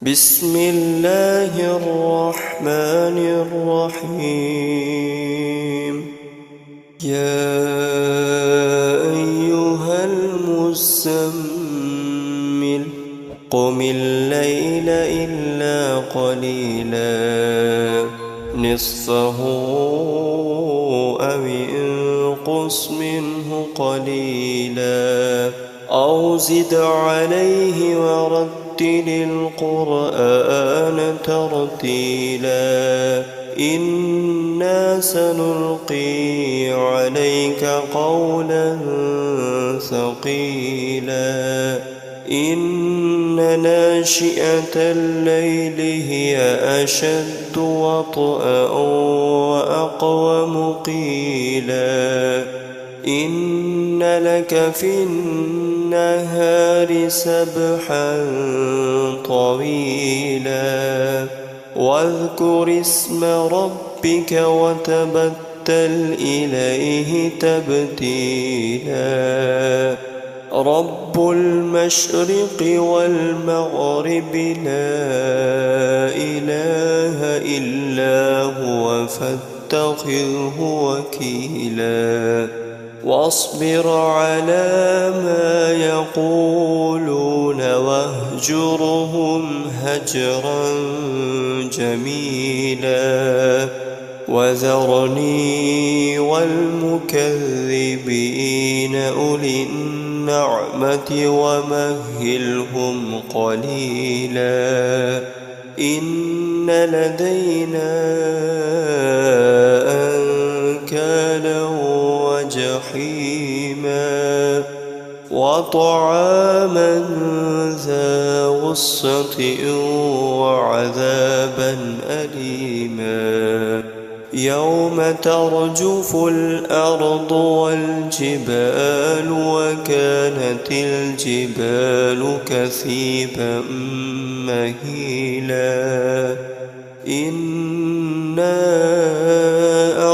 بسم الله الرحمن الرحيم. يا أيها المزمل قم الليل إلا قليلا نصفه أو انقص منه قليلا أو زد عليه ورتل القرآن ترتيلا إنا سنلقي عليك قولا ثقيلا إن ناشئة الليل هي أشد وطئا وأقوم قيلا إن لك في النهار سبحا طويلا واذكر اسم ربك وتبتل إليه تبتيلا رب المشرق والمغرب لا إله إلا هو فاتخذه وكيلا واصبر على ما يقولون واهجرهم هجرا جميلا وذرني والمكذبين أولي النعمة ومهلهم قليلا إن لدينا أنكالا وجحيما وطعاما ذا غصة وعذابا أليما يوم ترجف الأرض والجبال وكانت الجبال كثيبا مهيلا إنا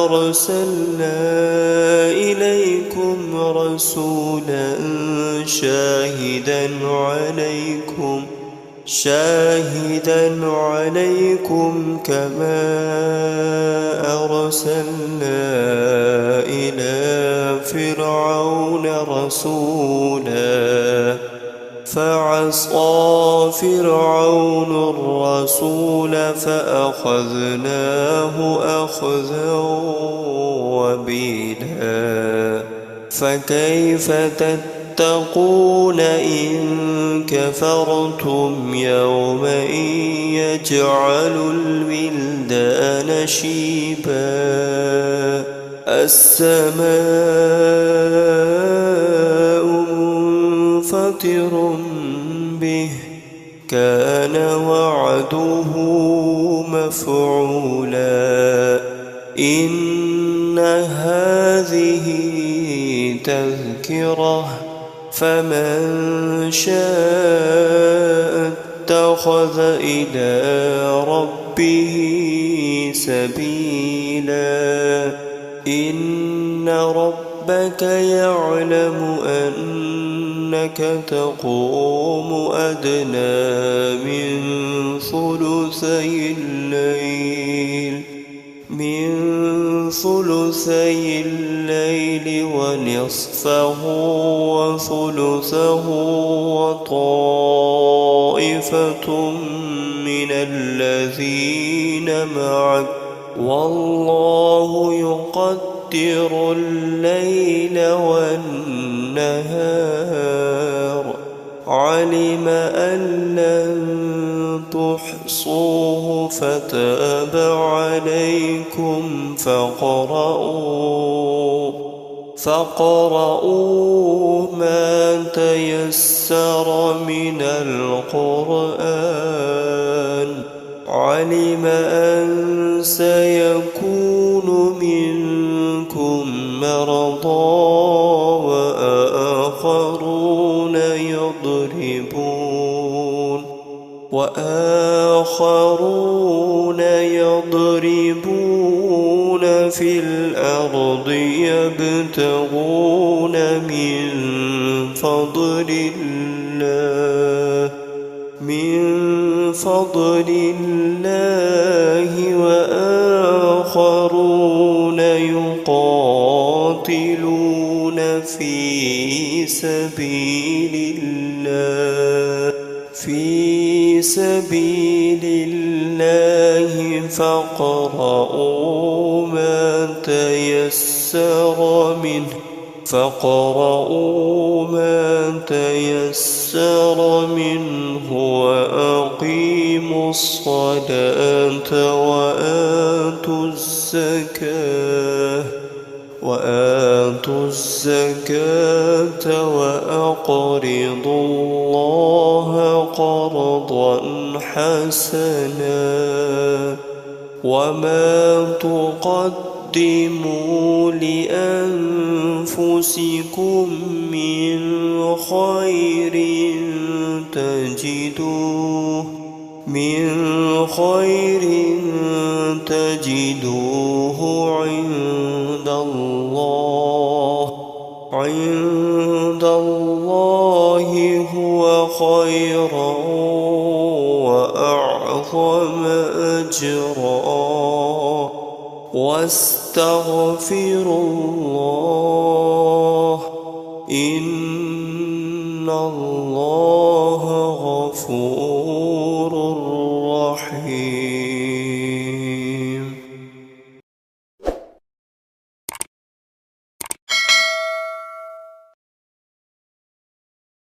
أرسلنا إليكم رسولا شاهدا عليكم كما أرسلنا إلى فرعون رسولا فعصى فرعون الرسول فأخذناه أخذا وبيلا فكيف تتقون إن كفرتم يوما يجعل الولدان شيبا السماء منفطر به كان وعده مفعولا إن هذه تذكرة فمن شاء اتخذ إلى ربه سبيلا إن ربك يعلم أنك تقوم أدنى من ثلثي الليل ونصفه وثلثه وطائفة من الذين معك والله يقدر الليل والنهار علم أن لن تحصوه فتاب عليكم فاقرؤوا ما تيسر من القرآن علم أن سيكون منكم مرضى وآخرون يضربون في الأرض يبتغون من فضل فضل الله وآخرون يقاتلون في سبيل الله فاقرؤوا ما تيسر منه وأقيموا الصلاة وآتوا الزكاة وأقرضوا الله قرضا حسنا وما تقدموا لأنفسكم من خير تجدوه عند الله هو خيرا وأعظم أجرا واستغفروا الله إن الله غفور رحيم.